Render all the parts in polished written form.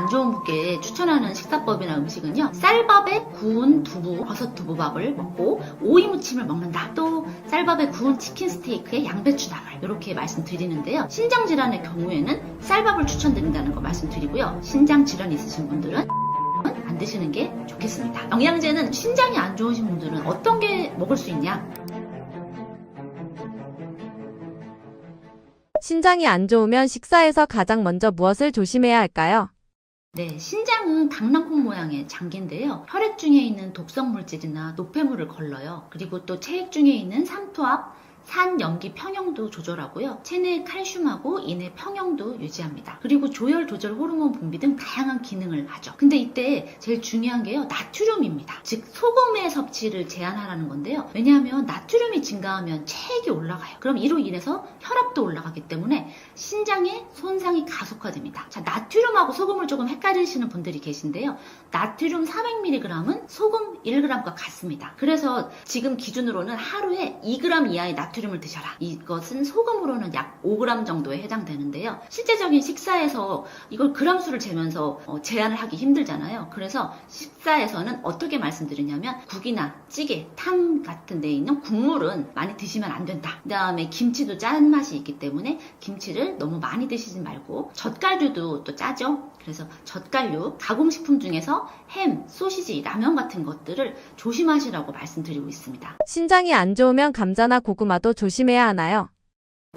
안 좋은 분께 추천하는 식사법이나 음식은요, 쌀밥에 구운 두부, 버섯 두부밥을 먹고 오이 무침을 먹는다. 또 쌀밥에 구운 치킨 스테이크에 양배추 나물, 이렇게 말씀드리는데요. 신장 질환의 경우에는 쌀밥을 추천드린다는 거 말씀드리고요. 신장 질환 있으신 분들은 안 드시는 게 좋겠습니다. 영양제는 신장이 안 좋으신 분들은 어떤 게 먹을 수 있냐? 신장이 안 좋으면 식사에서 가장 먼저 무엇을 조심해야 할까요? 네, 신장은 강낭콩 모양의 장기인데요. 혈액 중에 있는 독성 물질이나 노폐물을 걸러요. 그리고 또 체액 중에 있는 삼투압, 산, 염기 평형도 조절하고요. 체내 칼슘하고 인의 평형도 유지합니다. 그리고 조혈 조절 호르몬 분비 등 다양한 기능을 하죠. 근데 이때 제일 중요한 게요, 나트륨입니다. 즉 소금의 섭취를 제한하라는 건데요. 왜냐하면 나트륨이 증가하면 체액이 올라가요. 그럼 이로 인해서 혈압도 올라가기 때문에 신장의 손상이 가속화됩니다. 자, 나트륨하고 소금을 조금 헷갈리시는 분들이 계신데요. 나트륨 400mg은 소금 1g과 같습니다. 그래서 지금 기준으로는 하루에 2g 이하의 나트륨을 드셔라. 이것은 소금으로는 약 5g 정도에 해당되는데요. 실제적인 식사에서 이걸 그람수를 재면서 제한을 하기 힘들잖아요. 그래서 식사에서는 어떻게 말씀드리냐면 국이나 찌개, 탕 같은 데 있는 국물은 많이 드시면 안 된다. 그 다음에 김치도 짠 맛이 있기 때문에 김치를 너무 많이 드시지 말고, 젓갈류도 또 짜죠. 그래서 젓갈류, 가공식품 중에서 햄, 소시지, 라면 같은 것들을 조심하시라고 말씀드리고 있습니다. 신장이 안 좋으면 감자나 고구마도 조심해야 하나요?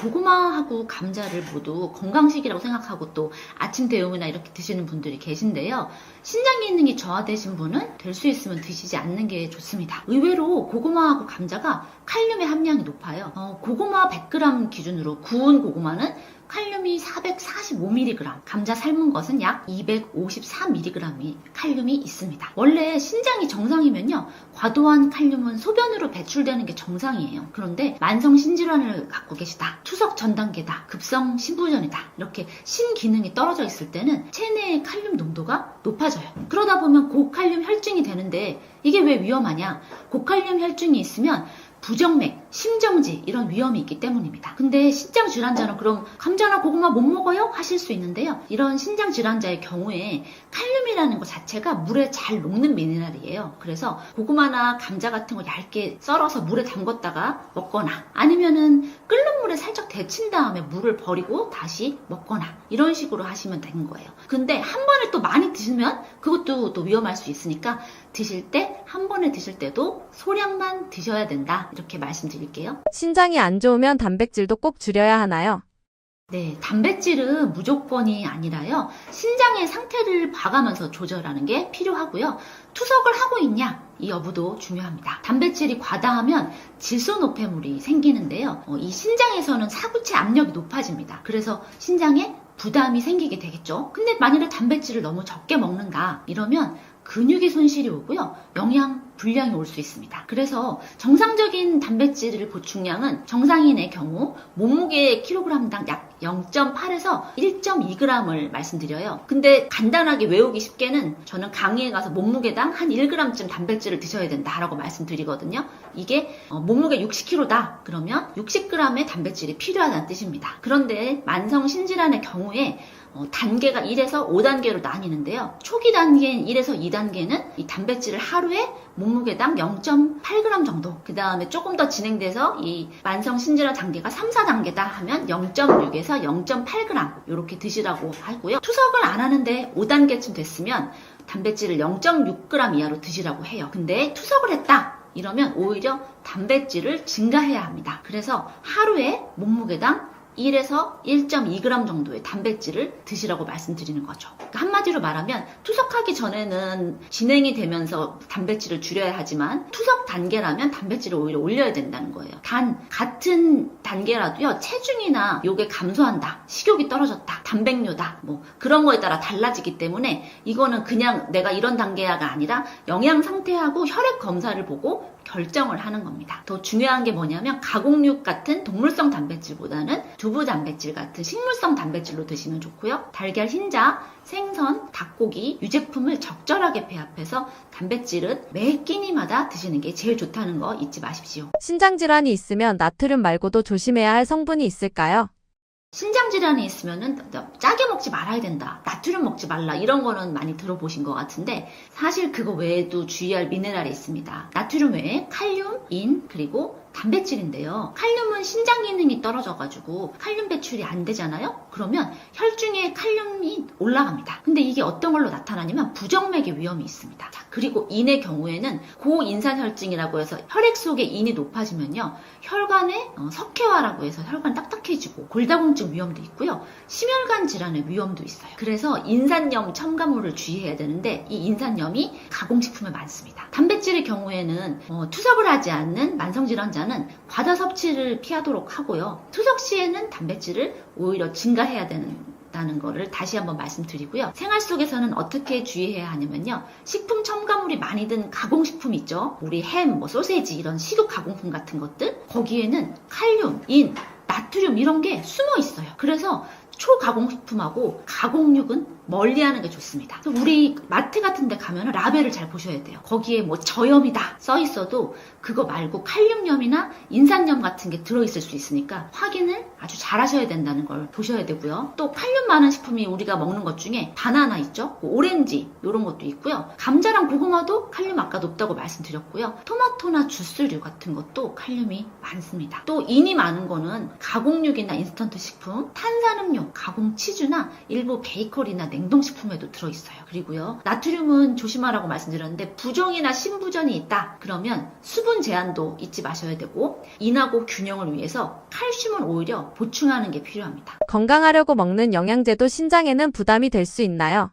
고구마하고 감자를 모두 건강식이라고 생각하고 또 아침 대용이나 이렇게 드시는 분들이 계신데요. 신장 기능이 저하되신 분은 될 수 있으면 드시지 않는 게 좋습니다. 의외로 고구마하고 감자가 칼륨의 함량이 높아요. 고구마 100g 기준으로 구운 고구마는 칼륨이 445mg, 감자 삶은 것은 약 254mg이 칼륨이 있습니다. 원래 신장이 정상이면요, 과도한 칼륨은 소변으로 배출되는 게 정상이에요. 그런데 만성 신질환을 갖고 계시다, 투석 전 단계다, 급성 신부전이다, 이렇게 신기능이 떨어져 있을 때는 체내의 칼륨 농도가 높아져요. 그러다 보면 고칼륨 혈증이 되는데, 이게 왜 위험하냐? 고칼륨 혈증이 있으면 부정맥, 심정지 이런 위험이 있기 때문입니다. 근데 신장 질환자는 그럼 감자나 고구마 못 먹어요? 하실 수 있는데요. 이런 신장 질환자의 경우에 칼륨이라는 것 자체가 물에 잘 녹는 미네랄이에요. 그래서 고구마나 감자 같은 거 얇게 썰어서 물에 담궜다가 먹거나, 아니면은 끓는 물에 살짝 데친 다음에 물을 버리고 다시 먹거나, 이런 식으로 하시면 되는 거예요. 근데 한 번에 또 많이 드시면 그것도 또 위험할 수 있으니까 드실 때, 한 번에 드실 때도 소량만 드셔야 된다, 이렇게 말씀드릴게요. 신장이 안 좋으면 단백질도 꼭 줄여야 하나요? 네, 단백질은 무조건이 아니라요, 신장의 상태를 봐가면서 조절하는 게 필요하고요. 투석을 하고 있냐, 이 여부도 중요합니다. 단백질이 과다하면 질소 노폐물이 생기는데요. 이 신장에서는 사구체 압력이 높아집니다. 그래서 신장에 부담이 생기게 되겠죠. 근데 만일에 단백질을 너무 적게 먹는다, 이러면 근육의 손실이 오고요, 영양 불량이 올 수 있습니다. 그래서 정상적인 단백질 보충량은 정상인의 경우 몸무게 킬로그램당 약 0.8에서 1.2g을 말씀드려요. 근데 간단하게 외우기 쉽게는 저는 강의에 가서 몸무게당 한 1g쯤 단백질을 드셔야 된다라고 말씀드리거든요. 이게 몸무게 60kg다 그러면 60g의 단백질이 필요하다는 뜻입니다. 그런데 만성 신질환의 경우에 단계가 1에서 5단계로 나뉘는데요. 초기 단계인 1에서 2단계는 이 단백질을 하루에 몸무게당 0.8g 정도, 그 다음에 조금 더 진행돼서 이 만성 신질환 단계가 3, 4단계다 하면 0.6에서 0.8g 이렇게 드시라고 하고요. 투석을 안 하는데 5단계쯤 됐으면 단백질을 0.6g 이하로 드시라고 해요. 근데 투석을 했다, 이러면 오히려 단백질을 증가해야 합니다. 그래서 하루에 몸무게당 1에서 1.2g 정도의 단백질을 드시라고 말씀드리는 거죠. 그러니까 한마디로 말하면 투석하기 전에는 진행이 되면서 단백질을 줄여야 하지만 투석 단계라면 단백질을 오히려 올려야 된다는 거예요. 단 같은 단계라도요, 체중이나 요게 감소한다, 식욕이 떨어졌다, 단백뇨다, 뭐 그런 거에 따라 달라지기 때문에 이거는 그냥 내가 이런 단계가 아니라 영양 상태하고 혈액 검사를 보고 결정을 하는 겁니다. 더 중요한 게 뭐냐면 가공육 같은 동물성 단백질보다는 두부 단백질 같은 식물성 단백질로 드시면 좋고요. 달걀, 흰자, 생선, 닭고기, 유제품을 적절하게 배합해서 단백질은 매 끼니마다 드시는 게 제일 좋다는 거 잊지 마십시오. 신장 질환이 있으면 나트륨 말고도 조심해야 할 성분이 있을까요? 신장 질환이 있으면은 짜게 먹지 말아야 된다, 나트륨 먹지 말라, 이런 거는 많이 들어보신 것 같은데 사실 그거 외에도 주의할 미네랄이 있습니다. 나트륨 외에 칼륨, 인, 그리고 단백질인데요. 칼륨은 신장 기능이 떨어져가지고 칼륨 배출이 안 되잖아요. 그러면 혈중에 칼륨이 올라갑니다. 근데 이게 어떤 걸로 나타나냐면 부정맥의 위험이 있습니다. 자, 그리고 인의 경우에는 고인산혈증이라고 해서 혈액 속에 인이 높아지면요, 혈관에 석회화라고 해서 혈관 딱딱해지고 골다공증 위험도 있고요, 심혈관 질환의 위험도 있어요. 그래서 인산염 첨가물을 주의해야 되는데 이 인산염이 가공식품에 많습니다. 단백질의 경우에는 투석을 하지 않는 만성질환자는 과다 섭취를 피하도록 하고요, 투석 시에는 단백질을 오히려 증가해야 된다는 거를 다시 한번 말씀드리고요. 생활 속에서는 어떻게 주의해야 하냐면요, 식품 첨가물이 많이 든 가공식품 있죠. 우리 햄, 소세지 이런 식육 가공품 같은 것들, 거기에는 칼륨, 인, 나트륨 이런 게 숨어 있어요. 그래서 초가공식품하고 가공육은 멀리하는 게 좋습니다. 우리 마트 같은 데 가면 라벨을 잘 보셔야 돼요. 거기에 저염이다 써 있어도 그거 말고 칼륨염이나 인산염 같은 게 들어있을 수 있으니까 확인을 아주 잘 하셔야 된다는 걸 보셔야 되고요. 또 칼륨 많은 식품이 우리가 먹는 것 중에 바나나 있죠, 오렌지 이런 것도 있고요, 감자랑 고구마도 칼륨 아까 높다고 말씀드렸고요, 토마토나 주스류 같은 것도 칼륨이 많습니다. 또 인이 많은 거는 가공육이나 인스턴트 식품, 탄산음료, 가공 치즈나 일부 베이커리나 냉동식품에도 들어있어요. 그리고요, 나트륨은 조심하라고 말씀드렸는데 부종이나 신부전이 있다 그러면 수분 제한도 잊지 마셔야 되고, 인하고 균형을 위해서 칼슘은 오히려 보충하는 게 필요합니다. 건강하려고 먹는 영양제도 신장에는 부담이 될 수 있나요?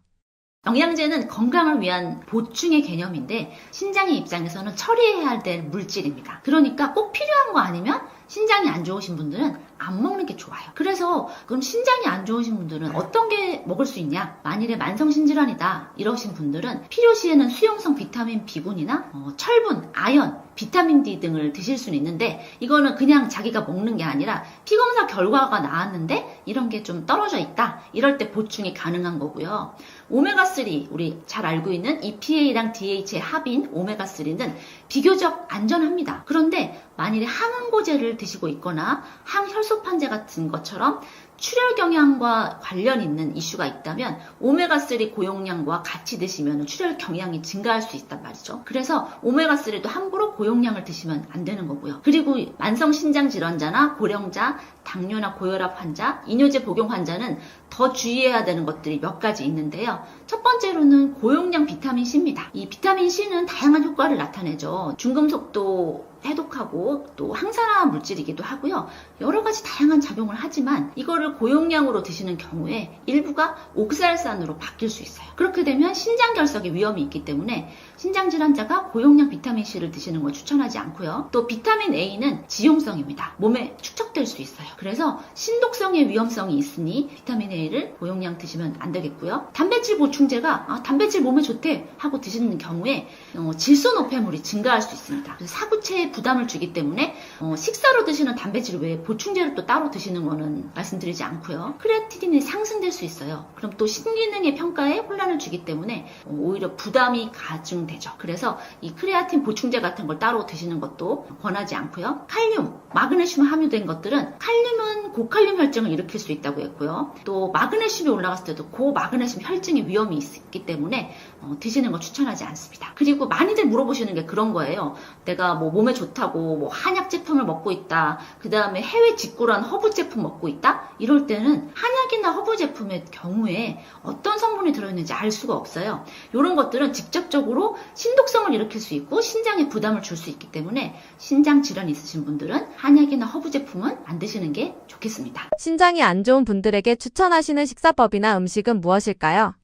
영양제는 건강을 위한 보충의 개념인데 신장의 입장에서는 처리해야 될 물질입니다. 그러니까 꼭 필요한 거 아니면 신장이 안 좋으신 분들은 안 먹는 게 좋아요. 그래서 그럼 신장이 안 좋으신 분들은 어떤 게 먹을 수 있냐? 만일에 만성신질환이다 이러신 분들은 필요시에는 수용성 비타민 B군이나 철분, 아연, 비타민 D 등을 드실 수는 있는데 이거는 그냥 자기가 먹는 게 아니라 피검사 결과가 나왔는데 이런 게 좀 떨어져 있다, 이럴 때 보충이 가능한 거고요. 오메가3, 우리 잘 알고 있는 EPA랑 DHA의 합인 오메가3는 비교적 안전합니다. 그런데 만일에 항응고제를 드시고 있거나 항혈소판제 같은 것처럼 출혈 경향과 관련 있는 이슈가 있다면 오메가3 고용량과 같이 드시면 출혈 경향이 증가할 수 있단 말이죠. 그래서 오메가3도 함부로 고용량을 드시면 안 되는 거고요. 그리고 만성신장질환자나 고령자, 당뇨나 고혈압 환자, 이뇨제 복용 환자는 더 주의해야 되는 것들이 몇 가지 있는데요. 첫 번째로는 고용량 비타민C입니다. 이 비타민C는 다양한 효과를 나타내죠. 중금속도 해독하고 또 항산화 물질이기도 하고요. 여러 가지 다양한 작용을 하지만 이거를 고용량으로 드시는 경우에 일부가 옥살산으로 바뀔 수 있어요. 그렇게 되면 신장 결석의 위험이 있기 때문에 신장질환자가 고용량 비타민C를 드시는 걸 추천하지 않고요. 또 비타민 A는 지용성입니다. 몸에 축적될 수 있어요. 그래서 신독성의 위험성이 있으니 비타민 A를 고용량 드시면 안 되겠고요. 단백질 보충제가 단백질 몸에 좋대 하고 드시는 경우에 질소노폐물이 증가할 수 있습니다. 그래서 사구체에 부담을 주기 때문에 식사로 드시는 단백질 외에 보충제를 또 따로 드시는 거는 말씀드리지 않고요. 크레아티닌이 상승될 수 있어요. 그럼 또 신기능의 평가에 혼란을 주기 때문에 오히려 부담이 가중되죠. 그래서 이 크레아틴 보충제 같은 걸 따로 드시는 것도 권하지 않고요. 칼륨, 마그네슘 함유된 것들은 칼륨은 고칼륨 혈증을 일으킬 수 있다고 했고요. 또 마그네슘이 올라갔을 때도 고마그네슘 혈증의 위험이 있기 때문에 드시는 거 추천하지 않습니다. 그리고 많이들 물어보시는 게 그런 거예요. 내가 몸에 좋다고 한약 제품을 먹고 있다, 그 다음에 해외 직구란 허브 제품 먹고 있다, 이럴 때는 한약이나 허브 제품의 경우에 어떤 성분이 들어있는지 알 수가 없어요. 이런 것들은 직접적으로 신독성을 일으킬 수 있고 신장에 부담을 줄 수 있기 때문에 신장 질환이 있으신 분들은 한약이나 허브 제품은 안 드시는 게 좋겠습니다. 신장이 안 좋은 분들에게 추천하시는 식사법이나 음식은 무엇일까요?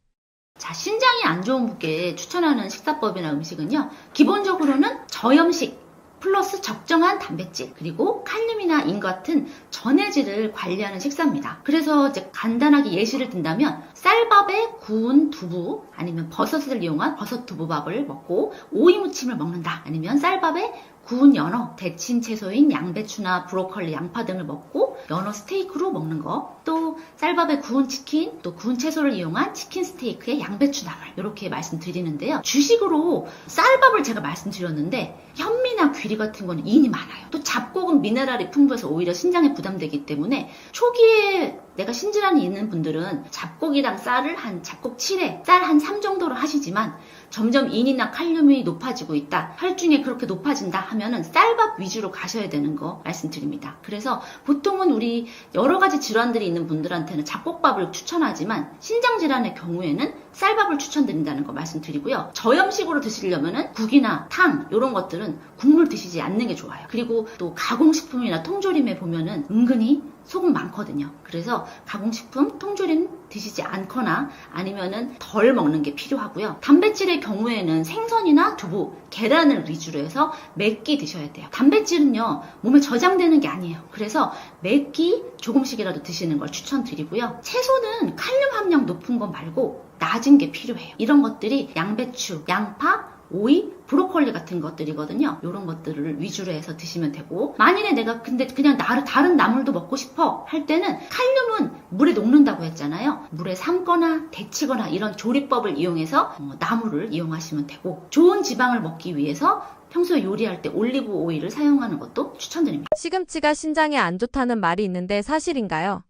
자, 신장이 안 좋은 분께 추천하는 식사법이나 음식은요, 기본적으로는 저염식 플러스 적정한 단백질, 그리고 칼륨이나 인 같은 전해질을 관리하는 식사입니다. 그래서 이제 간단하게 예시를 든다면 쌀밥에 구운 두부 아니면 버섯을 이용한 버섯 두부밥을 먹고 오이 무침을 먹는다, 아니면 쌀밥에 구운 연어, 데친 채소인 양배추나 브로콜리, 양파 등을 먹고 연어 스테이크로 먹는 거, 또 쌀밥에 구운 치킨, 또 구운 채소를 이용한 치킨 스테이크에 양배추 나물, 이렇게 말씀드리는데요. 주식으로 쌀밥을 제가 말씀드렸는데 현미 꿀이나 귀리 같은 거는 인이 많아요. 또 잡곡은 미네랄이 풍부해서 오히려 신장에 부담되기 때문에 초기에 내가 신질환이 있는 분들은 잡곡이랑 쌀을 한 잡곡 7회, 쌀 한 3 정도로 하시지만 점점 인이나 칼륨이 높아지고 있다. 혈중에 그렇게 높아진다 하면은 쌀밥 위주로 가셔야 되는 거 말씀드립니다. 그래서 보통은 우리 여러 가지 질환들이 있는 분들한테는 잡곡밥을 추천하지만 신장 질환의 경우에는 쌀밥을 추천드린다는 거 말씀드리고요. 저염식으로 드시려면은 국이나 탕 이런 것들은 국물 드시지 않는 게 좋아요. 그리고 또 가공식품이나 통조림에 보면은 은근히 소금 많거든요. 그래서 가공식품, 통조림 드시지 않거나 아니면은 덜 먹는 게 필요하고요. 단백질의 경우에는 생선이나 두부, 계란을 위주로 해서 몇 끼 드셔야 돼요. 단백질은요, 몸에 저장되는 게 아니에요. 그래서 몇 끼 조금씩이라도 드시는 걸 추천드리고요. 채소는 칼륨 함량 높은 거 말고 낮은 게 필요해요. 이런 것들이 양배추, 양파, 오이, 브로콜리 같은 것들이거든요. 이런 것들을 위주로 해서 드시면 되고, 만일에 내가 근데 그냥 다른 나물도 먹고 싶어 할 때는 칼륨은 물에 녹는다고 했잖아요. 물에 삶거나 데치거나 이런 조리법을 이용해서 나물을 이용하시면 되고, 좋은 지방을 먹기 위해서 평소에 요리할 때 올리브 오일을 사용하는 것도 추천드립니다. 시금치가 신장에 안 좋다는 말이 있는데 사실인가요?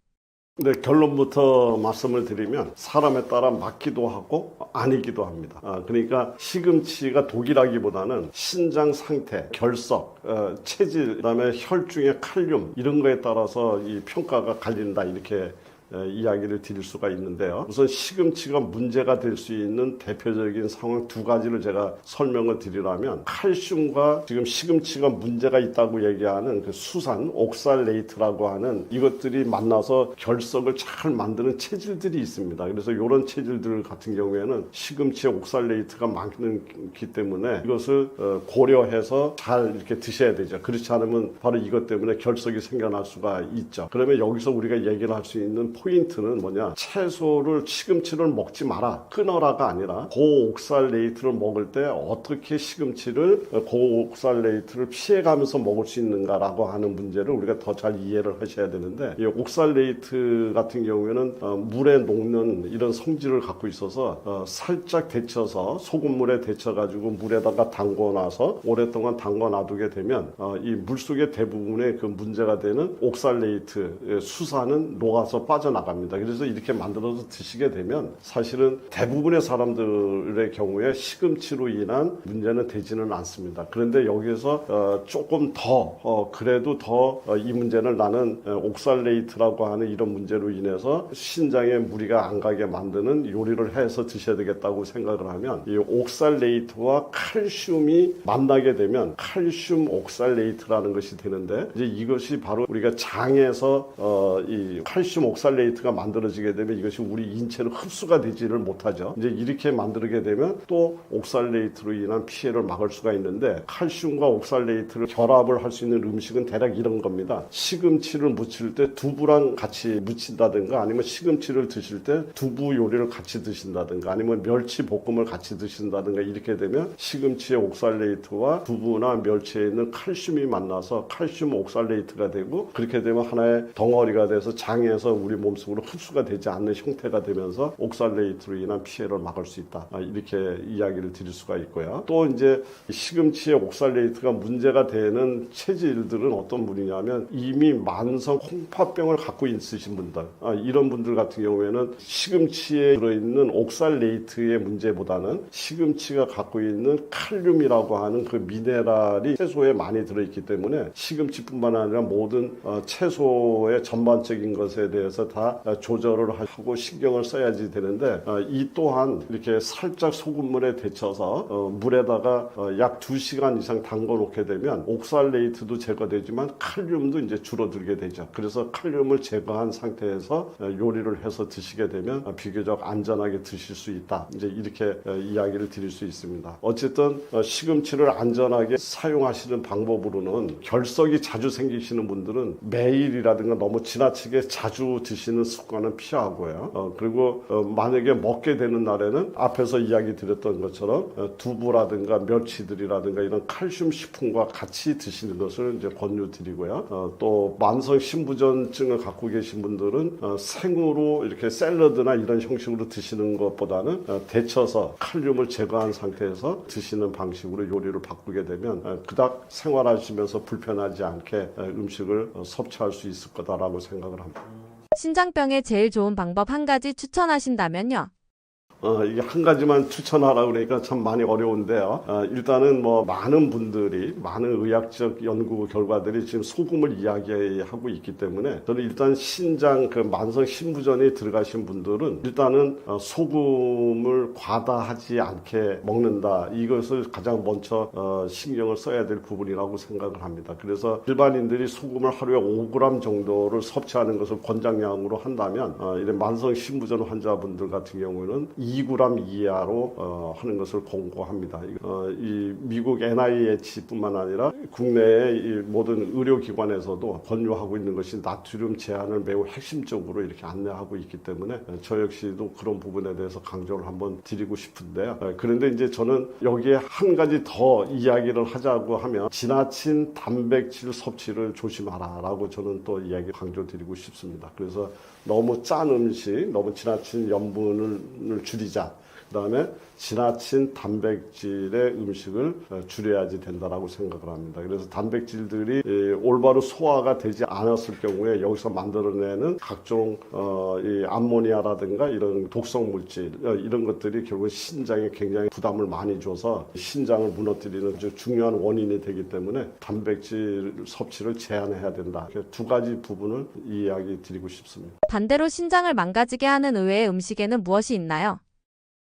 네, 결론부터 말씀을 드리면 사람에 따라 맞기도 하고 아니기도 합니다. 그러니까 시금치가 독이라기보다는 신장 상태, 결석, 체질, 그다음에 혈중의 칼륨 이런 거에 따라서 이 평가가 갈린다 이렇게 이야기를 드릴 수가 있는데요. 우선 시금치가 문제가 될 수 있는 대표적인 상황 두 가지를 제가 설명을 드리라면, 칼슘과 지금 시금치가 문제가 있다고 얘기하는 그 수산, 옥살레이트라고 하는 이것들이 만나서 결석을 잘 만드는 체질들이 있습니다. 그래서 이런 체질들 같은 경우에는 시금치에 옥살레이트가 많기 때문에 이것을 고려해서 잘 이렇게 드셔야 되죠. 그렇지 않으면 바로 이것 때문에 결석이 생겨날 수가 있죠. 그러면 여기서 우리가 얘기를 할 수 있는 포인트는 뭐냐, 채소를 시금치를 먹지 마라, 끊어라가 아니라 고옥살레이트를 먹을 때 어떻게 시금치를 고옥살레이트를 피해가면서 먹을 수 있는가라고 하는 문제를 우리가 더 잘 이해를 하셔야 되는데, 이 옥살레이트 같은 경우에는 물에 녹는 이런 성질을 갖고 있어서 살짝 데쳐서 소금물에 데쳐가지고 물에다가 담궈놔서 오랫동안 담궈 놔두게 되면 이 물속의 대부분의 그 문제가 되는 옥살레이트 수산은 녹아서 빠져나갑니다. 그래서 이렇게 만들어서 드시게 되면 사실은 대부분의 사람들의 경우에 시금치로 인한 문제는 되지는 않습니다. 그런데 여기에서 조금 더 그래도 더 이 문제를 나는 옥살레이트라고 하는 이런 문제로 인해서 신장에 무리가 안 가게 만드는 요리를 해서 드셔야 되겠다고 생각을 하면, 이 옥살레이트와 칼슘이 만나게 되면 칼슘 옥살레이트라는 것이 되는데, 이제 이것이 바로 우리가 장에서 이 칼슘 옥살레이트가 만들어지게 되면 이것이 우리 인체로 흡수가 되지를 못하죠. 이제 이렇게 만들게 되면 또 옥살레이트로 인한 피해를 막을 수가 있는데, 칼슘과 옥살레이트를 결합을 할 수 있는 음식은 대략 이런 겁니다. 시금치를 무칠 때 두부랑 같이 무친다든가, 아니면 시금치를 드실 때 두부 요리를 같이 드신다든가, 아니면 멸치 볶음을 같이 드신다든가, 이렇게 되면 시금치의 옥살레이트와 두부나 멸치에 있는 칼슘이 만나서 칼슘 옥살레이트가 되고, 그렇게 되면 하나의 덩어리가 돼서 장에서 우리 몸속으로 흡수가 되지 않는 형태가 되면서 옥살레이트로 인한 피해를 막을 수 있다. 이렇게 이야기를 드릴 수가 있고요. 또 이제 시금치의 옥살레이트가 문제가 되는 체질들은 어떤 분이냐면, 이미 만성 홍파병을 갖고 있으신 분들, 이런 분들 같은 경우에는 시금치에 들어있는 옥살레이트의 문제보다는 시금치가 갖고 있는 칼륨이라고 하는 그 미네랄이 채소에 많이 들어있기 때문에 시금치뿐만 아니라 모든 채소의 전반적인 것에 대해서 다 조절을 하고 신경을 써야지 되는데, 이 또한 이렇게 살짝 소금물에 데쳐서 물에다가 약 2시간 이상 담궈 놓게 되면 옥살레이트도 제거되지만 칼륨도 이제 줄어들게 되죠. 그래서 칼륨을 제거한 상태에서 요리를 해서 드시게 되면 비교적 안전하게 드실 수 있다. 이제 이렇게 이야기를 드릴 수 있습니다. 어쨌든 시금치를 안전하게 사용하시는 방법으로는, 결석이 자주 생기시는 분들은 매일이라든가 너무 지나치게 자주 드시 드시는 습관은 피하고요. 그리고 만약에 먹게 되는 날에는 앞에서 이야기 드렸던 것처럼 두부라든가 멸치들이라든가 이런 칼슘 식품과 같이 드시는 것을 이제 권유드리고요. 또 만성 신부전증을 갖고 계신 분들은 생으로 이렇게 샐러드나 이런 형식으로 드시는 것보다는 데쳐서 칼륨을 제거한 상태에서 드시는 방식으로 요리를 바꾸게 되면 그닥 생활하시면서 불편하지 않게 음식을 섭취할 수 있을 거다라고 생각을 합니다. 신장병에 제일 좋은 방법 한 가지 추천하신다면요? 이게 한 가지만 추천하라고 그러니까 참 많이 어려운데요. 일단은 뭐 많은 분들이, 많은 의학적 연구 결과들이 지금 소금을 이야기하고 있기 때문에 저는 일단 신장, 그 만성 신부전에 들어가신 분들은 일단은 소금을 과다하지 않게 먹는다. 이것을 가장 먼저 신경을 써야 될 부분이라고 생각을 합니다. 그래서 일반인들이 소금을 하루에 5g 정도를 섭취하는 것을 권장량으로 한다면 이런 만성 신부전 환자분들 같은 경우는 2g 이하로 하는 것을 권고합니다. 이 미국 NIH뿐만 아니라 국내의 이 모든 의료기관에서도 권유하고 있는 것이 나트륨 제한을 매우 핵심적으로 이렇게 안내하고 있기 때문에 저 역시도 그런 부분에 대해서 강조를 한번 드리고 싶은데요. 그런데 이제 저는 여기에 한 가지 더 이야기를 하자고 하면 지나친 단백질 섭취를 조심하라라고 저는 또 이야기 강조드리고 싶습니다. 그래서 너무 짠 음식, 너무 지나친 염분을 줄이자. 그다음에 지나친 단백질의 음식을 줄여야지 된다라고 생각을 합니다. 그래서 단백질들이 올바로 소화가 되지 않았을 경우에 여기서 만들어내는 각종 이 암모니아라든가 이런 독성 물질 이런 것들이 결국 신장에 굉장히 부담을 많이 줘서 신장을 무너뜨리는 아주 중요한 원인이 되기 때문에 단백질 섭취를 제한해야 된다. 두 가지 부분을 이야기 드리고 싶습니다. 반대로 신장을 망가지게 하는 의외의 음식에는 무엇이 있나요?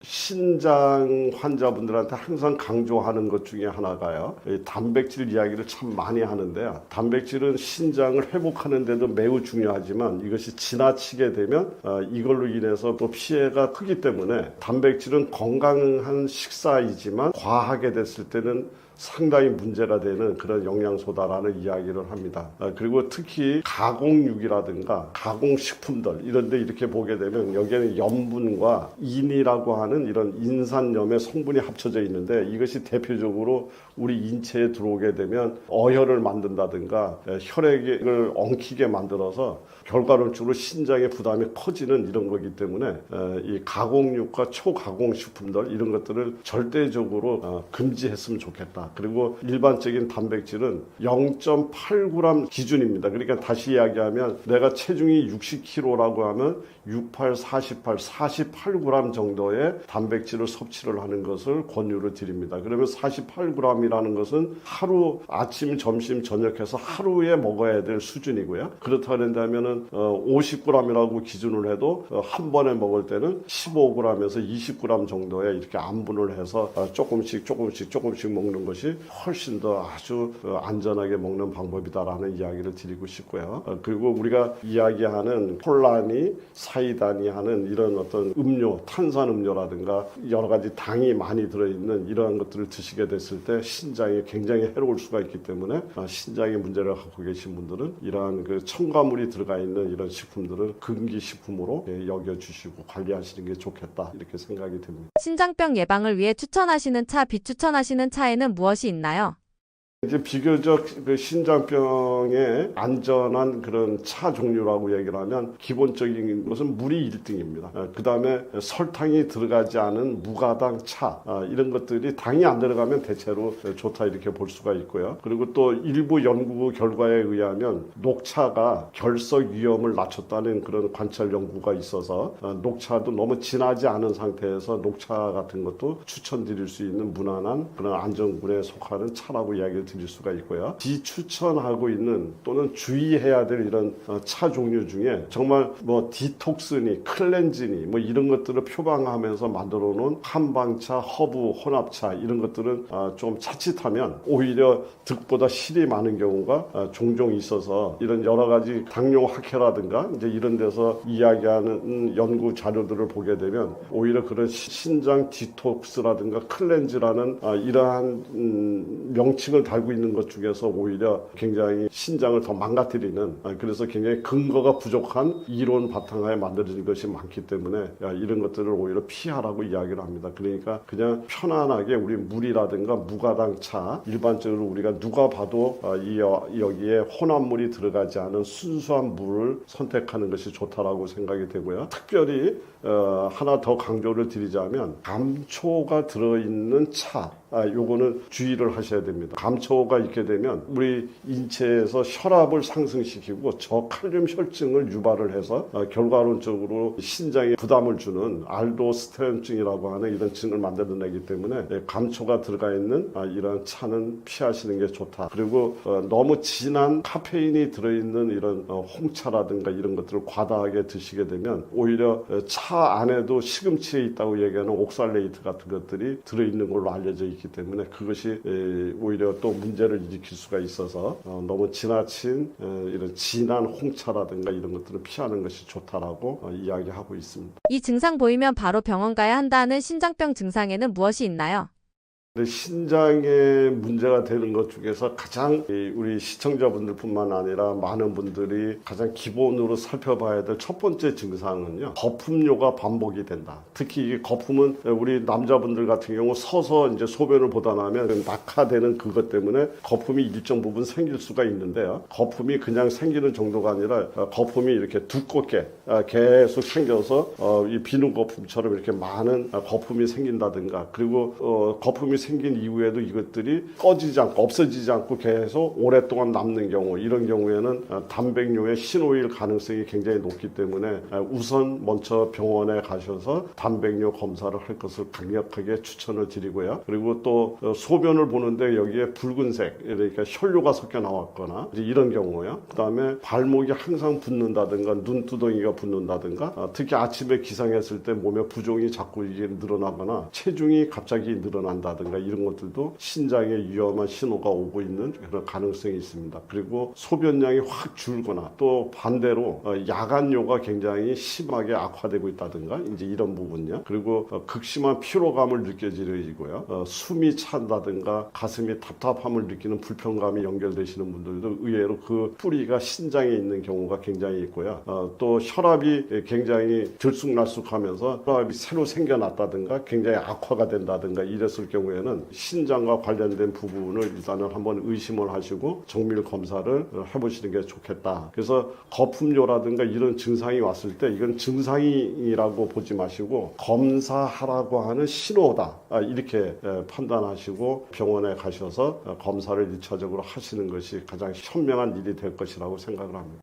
신장 환자분들한테 항상 강조하는 것 중에 하나가요. 단백질 이야기를 참 많이 하는데요. 단백질은 신장을 회복하는 데도 매우 중요하지만 이것이 지나치게 되면 이걸로 인해서 또 피해가 크기 때문에 단백질은 건강한 식사이지만 과하게 됐을 때는 상당히 문제가 되는 그런 영양소다라는 이야기를 합니다. 그리고 특히 가공육이라든가 가공식품들 이런 데 이렇게 보게 되면 여기에는 염분과 인이라고 하는 이런 인산염의 성분이 합쳐져 있는데 이것이 대표적으로 우리 인체에 들어오게 되면 어혈을 만든다든가 혈액을 엉키게 만들어서 결과론적으로 신장의 부담이 커지는 이런 거기 때문에 이 가공육과 초가공식품들 이런 것들을 절대적으로 금지했으면 좋겠다. 그리고 일반적인 단백질은 0.8g 기준입니다. 그러니까 다시 이야기하면 내가 체중이 60kg라고 하면 68, 48, 48g 정도의 단백질을 섭취를 하는 것을 권유를 드립니다. 그러면 48g이라는 것은 하루 아침, 점심, 저녁해서 하루에 먹어야 될 수준이고요. 그렇다 그런다면은 50g이라고 기준을 해도 한 번에 먹을 때는 15g에서 20g 정도의 이렇게 안분을 해서 조금씩 먹는 것이 훨씬 더 아주 안전하게 먹는 방법이다라는 이야기를 드리고 싶고요. 그리고 우리가 이야기하는 콜라니, 사이다니 하는 이런 어떤 음료, 탄산음료라든가 여러 가지 당이 많이 들어있는 이러한 것들을 드시게 됐을 때 신장에 굉장히 해로울 수가 있기 때문에 신장에 문제를 갖고 계신 분들은 이러한 그 첨가물이 들어가 있는 이런 식품들을 금기식품으로 여겨주시고 관리하시는 게 좋겠다 이렇게 생각이 듭니다. 신장병 예방을 위해 추천하시는 차, 비추천하시는 차에는 무엇이 있나요? 이제 비교적 그 신장병에 안전한 그런 차 종류라고 얘기를 하면 기본적인 것은 물이 1등입니다. 그 다음에 설탕이 들어가지 않은 무가당 차 이런 것들이 당이 안 들어가면 대체로 좋다 이렇게 볼 수가 있고요. 그리고 또 일부 연구 결과에 의하면 녹차가 결석 위험을 낮췄다는 그런 관찰 연구가 있어서 녹차도 너무 진하지 않은 상태에서 녹차 같은 것도 추천드릴 수 있는 무난한 그런 안전군에 속하는 차라고 이야기를 드릴 수가 있고요. 비추천하고 있는 또는 주의해야 될 이런 차 종류 중에 정말 뭐 디톡스니 클렌즈니 뭐 이런 것들을 표방하면서 만들어 놓은 한방차, 허브, 혼합차 이런 것들은 좀 자칫하면 오히려 득보다 실이 많은 경우가 종종 있어서 이런 여러 가지 당뇨 학회라든가 이제 이런 데서 이야기하는 연구 자료들을 보게 되면 오히려 그런 신장 디톡스라든가 클렌즈라는 이러한 명칭을 달고 알고 있는 것 중에서 오히려 굉장히 신장을 더 망가뜨리는 그래서 굉장히 근거가 부족한 이론 바탕하에 만들어진 것이 많기 때문에 이런 것들을 오히려 피하라고 이야기를 합니다. 그러니까 그냥 편안하게 우리 물이라든가 무가당 차 일반적으로 우리가 누가 봐도 여기에 혼합물이 들어가지 않은 순수한 물을 선택하는 것이 좋다라고 생각이 되고요. 특별히 하나 더 강조를 드리자면 감초가 들어있는 차 요거는 주의를 하셔야 됩니다. 감초가 있게 되면 우리 인체에서 혈압을 상승시키고 저칼륨 혈증을 유발을 해서 결과론적으로 신장에 부담을 주는 알도스테론증이라고 하는 이런 증을 만들어내기 때문에 감초가 들어가 있는 이런 차는 피하시는 게 좋다. 그리고 너무 진한 카페인이 들어있는 이런 홍차라든가 이런 것들을 과다하게 드시게 되면 오히려 차 안에도 시금치에 있다고 얘기하는 옥살레이트 같은 것들이 들어있는 걸로 알려져 있기 때문에 그것이 오히려 또 문제를 일으킬 수가 있어서 너무 지나친 이런 진한 홍차라든가 이런 것들을 피하는 것이 좋다라고 이야기하고 있습니다. 이 증상 보이면 바로 병원 가야 한다는 신장병 증상에는 무엇이 있나요? 신장에 문제가 되는 것 중에서 가장 우리 시청자분들뿐만 아니라 많은 분들이 가장 기본으로 살펴봐야 될 첫 번째 증상은요, 거품료가 반복이 된다. 특히 이 거품은 우리 남자분들 같은 경우 서서 이제 소변을 보다 나면 낙하되는 그것 때문에 거품이 일정 부분 생길 수가 있는데요. 거품이 그냥 생기는 정도가 아니라 거품이 이렇게 두껍게 계속 생겨서 이 비누 거품처럼 이렇게 많은 거품이 생긴다든가, 그리고 거품이 생긴 이후에도 이것들이 꺼지지 않고 없어지지 않고 계속 오랫동안 남는 경우, 이런 경우에는 단백뇨의 신호일 가능성이 굉장히 높기 때문에 우선 먼저 병원에 가셔서 단백뇨 검사를 할 것을 강력하게 추천을 드리고요. 그리고 또 소변을 보는데 여기에 붉은색, 그러니까 혈뇨가 섞여 나왔거나 이런 경우요. 그 다음에 발목이 항상 붓는다든가 눈두덩이가 붓는다든가, 특히 아침에 기상했을 때 몸에 부종이 자꾸 이게 늘어나거나 체중이 갑자기 늘어난다든가 이런 것들도 신장에 위험한 신호가 오고 있는 그런 가능성이 있습니다. 그리고 소변량이 확 줄거나 또 반대로 야간뇨가 굉장히 심하게 악화되고 있다든가 이제 이런 부분요. 그리고 극심한 피로감을 느껴지고요. 숨이 찬다든가 가슴이 답답함을 느끼는 불편감이 연결되시는 분들도 의외로 그 뿌리가 신장에 있는 경우가 굉장히 있고요. 또 혈압이 굉장히 들쑥날쑥하면서 혈압이 새로 생겨났다든가 굉장히 악화가 된다든가 이랬을 경우에는 신장과 관련된 부분을 일단은 한번 의심을 하시고 정밀 검사를 해보시는 게 좋겠다. 그래서 거품료라든가 이런 증상이 왔을 때 이건 증상이라고 보지 마시고 검사하라고 하는 신호다, 이렇게 판단하시고 병원에 가셔서 검사를 1차적으로 하시는 것이 가장 현명한 일이 될 것이라고 생각을 합니다.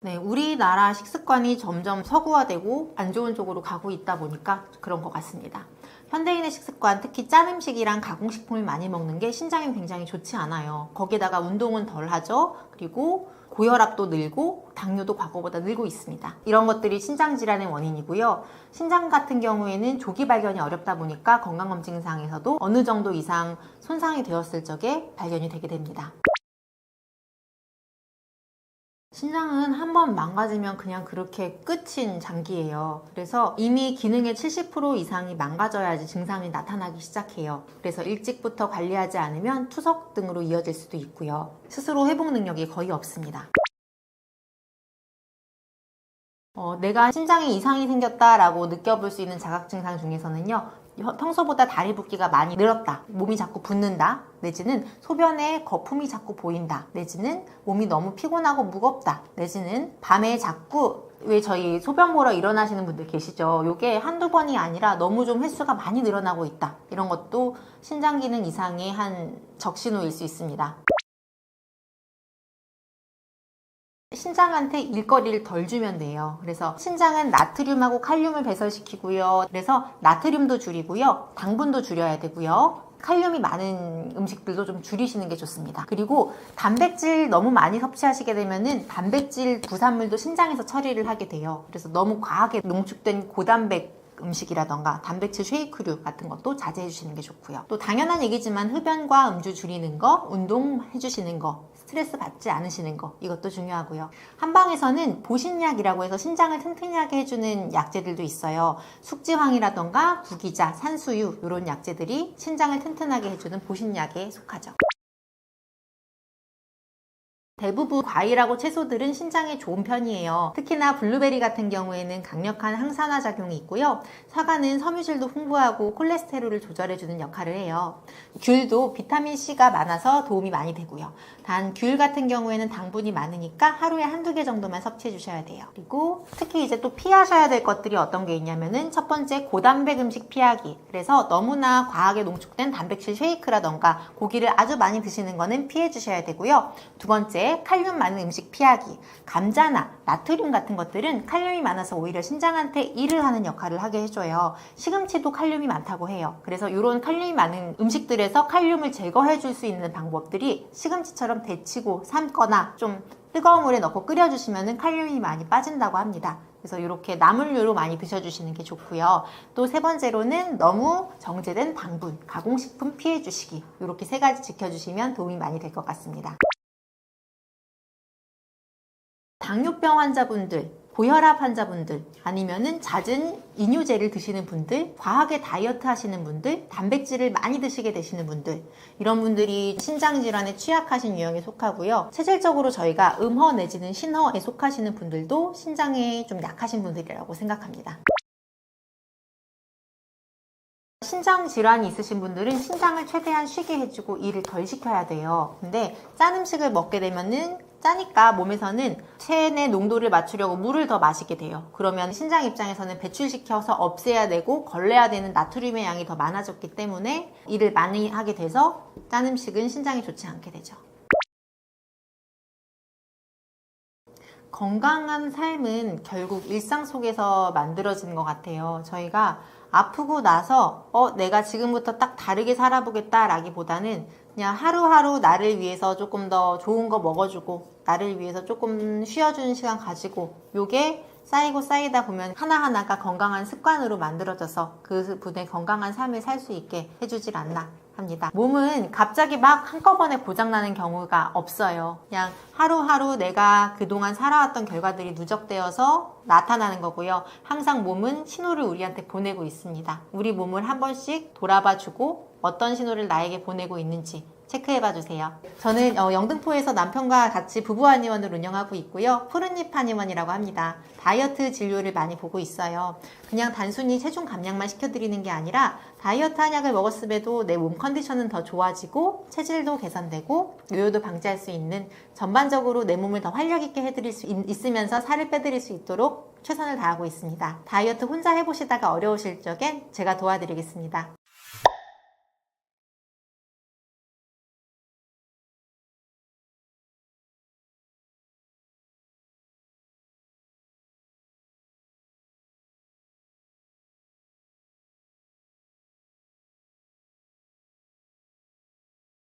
네, 우리나라 식습관이 점점 서구화되고 안 좋은 쪽으로 가고 있다 보니까 그런 것 같습니다. 현대인의 식습관, 특히 짠 음식이랑 가공식품을 많이 먹는 게 신장에 굉장히 좋지 않아요. 거기다가 운동은 덜 하죠. 그리고 고혈압도 늘고 당뇨도 과거보다 늘고 있습니다. 이런 것들이 신장질환의 원인이고요. 신장 같은 경우에는 조기 발견이 어렵다 보니까 건강검진상에서도 어느 정도 이상 손상이 되었을 적에 발견이 되게 됩니다. 신장은 한번 망가지면 그냥 그렇게 끝인 장기예요. 그래서 이미 기능의 70% 이상이 망가져야지 증상이 나타나기 시작해요. 그래서 일찍부터 관리하지 않으면 투석 등으로 이어질 수도 있고요. 스스로 회복 능력이 거의 없습니다. 내가 신장에 이상이 생겼다라고 느껴볼 수 있는 자각 증상 중에서는요, 평소보다 다리 붓기가 많이 늘었다, 몸이 자꾸 붓는다, 내지는 소변에 거품이 자꾸 보인다, 내지는 몸이 너무 피곤하고 무겁다, 내지는 밤에 자꾸 왜 저희 소변 보러 일어나시는 분들 계시죠? 요게 한두 번이 아니라 너무 좀 횟수가 많이 늘어나고 있다, 이런 것도 신장 기능 이상의 한 적신호일 수 있습니다. 신장한테 일거리를 덜 주면 돼요. 그래서 신장은 나트륨하고 칼륨을 배설시키고요. 그래서 나트륨도 줄이고요. 당분도 줄여야 되고요. 칼륨이 많은 음식들도 좀 줄이시는 게 좋습니다. 그리고 단백질 너무 많이 섭취하시게 되면은 단백질 부산물도 신장에서 처리를 하게 돼요. 그래서 너무 과하게 농축된 고단백 음식이라던가 단백질 쉐이크류 같은 것도 자제해 주시는 게 좋고요. 또 당연한 얘기지만 흡연과 음주 줄이는 거, 운동해 주시는 거, 스트레스 받지 않으시는 거, 이것도 중요하고요. 한방에서는 보신약이라고 해서 신장을 튼튼히 하게 해주는 약재들도 있어요. 숙지황이라던가 구기자, 산수유 이런 약재들이 신장을 튼튼하게 해주는 보신약에 속하죠. 대부분 과일하고 채소들은 신장에 좋은 편이에요. 특히나 블루베리 같은 경우에는 강력한 항산화 작용이 있고요. 사과는 섬유질도 풍부하고 콜레스테롤을 조절해주는 역할을 해요. 귤도 비타민C가 많아서 도움이 많이 되고요. 단 귤 같은 경우에는 당분이 많으니까 하루에 한두 개 정도만 섭취해 주셔야 돼요. 그리고 특히 이제 또 피하셔야 될 것들이 어떤 게 있냐면은 첫 번째 고단백 음식 피하기. 그래서 너무나 과하게 농축된 단백질 쉐이크라던가 고기를 아주 많이 드시는 거는 피해 주셔야 되고요. 두 번째 칼륨 많은 음식 피하기. 감자나 나트륨 같은 것들은 칼륨이 많아서 오히려 신장한테 일을 하는 역할을 하게 해줘요. 시금치도 칼륨이 많다고 해요. 그래서 이런 칼륨이 많은 음식들에서 칼륨을 제거해 줄 수 있는 방법들이 시금치처럼 데치고 삶거나 좀 뜨거운 물에 넣고 끓여주시면 칼륨이 많이 빠진다고 합니다. 그래서 이렇게 나물류로 많이 드셔주시는 게 좋고요. 또 세 번째로는 너무 정제된 당분, 가공식품 피해 주시기. 이렇게 세 가지 지켜주시면 도움이 많이 될 것 같습니다. 당뇨병 환자분들, 고혈압 환자분들, 아니면은 잦은 이뇨제를 드시는 분들, 과하게 다이어트 하시는 분들, 단백질을 많이 드시게 되시는 분들, 이런 분들이 신장질환에 취약하신 유형에 속하고요. 체질적으로 저희가 음허 내지는 신허에 속하시는 분들도 신장에 좀 약하신 분들이라고 생각합니다. 신장 질환이 있으신 분들은 신장을 최대한 쉬게 해주고 일을 덜 시켜야 돼요. 근데 짠 음식을 먹게 되면은 짜니까 몸에서는 체내 농도를 맞추려고 물을 더 마시게 돼요. 그러면 신장 입장에서는 배출시켜서 없애야 되고 걸러야 되는 나트륨의 양이 더 많아졌기 때문에 일을 많이 하게 돼서 짠 음식은 신장에 좋지 않게 되죠. 건강한 삶은 결국 일상 속에서 만들어지는 것 같아요. 저희가 아프고 나서 내가 지금부터 딱 다르게 살아보겠다 라기보다는 그냥 하루하루 나를 위해서 조금 더 좋은 거 먹어주고 나를 위해서 조금 쉬어주는 시간 가지고 요게 쌓이고 쌓이다 보면 하나하나가 건강한 습관으로 만들어져서 그 분의 건강한 삶을 살 수 있게 해주질 않나 합니다. 몸은 갑자기 막 한꺼번에 고장나는 경우가 없어요. 그냥 하루하루 내가 그동안 살아왔던 결과들이 누적되어서 나타나는 거고요. 항상 몸은 신호를 우리한테 보내고 있습니다. 우리 몸을 한 번씩 돌아봐주고 어떤 신호를 나에게 보내고 있는지 체크해봐 주세요. 저는 영등포에서 남편과 같이 부부 한의원을 운영하고 있고요. 푸른잎 한의원이라고 합니다. 다이어트 진료를 많이 보고 있어요. 그냥 단순히 체중 감량만 시켜드리는 게 아니라 다이어트 한약을 먹었음에도 내 몸 컨디션은 더 좋아지고 체질도 개선되고 요요도 방지할 수 있는 전반적으로 내 몸을 더 활력 있게 해드릴 수 있으면서 살을 빼드릴 수 있도록 최선을 다하고 있습니다. 다이어트 혼자 해보시다가 어려우실 적엔 제가 도와드리겠습니다.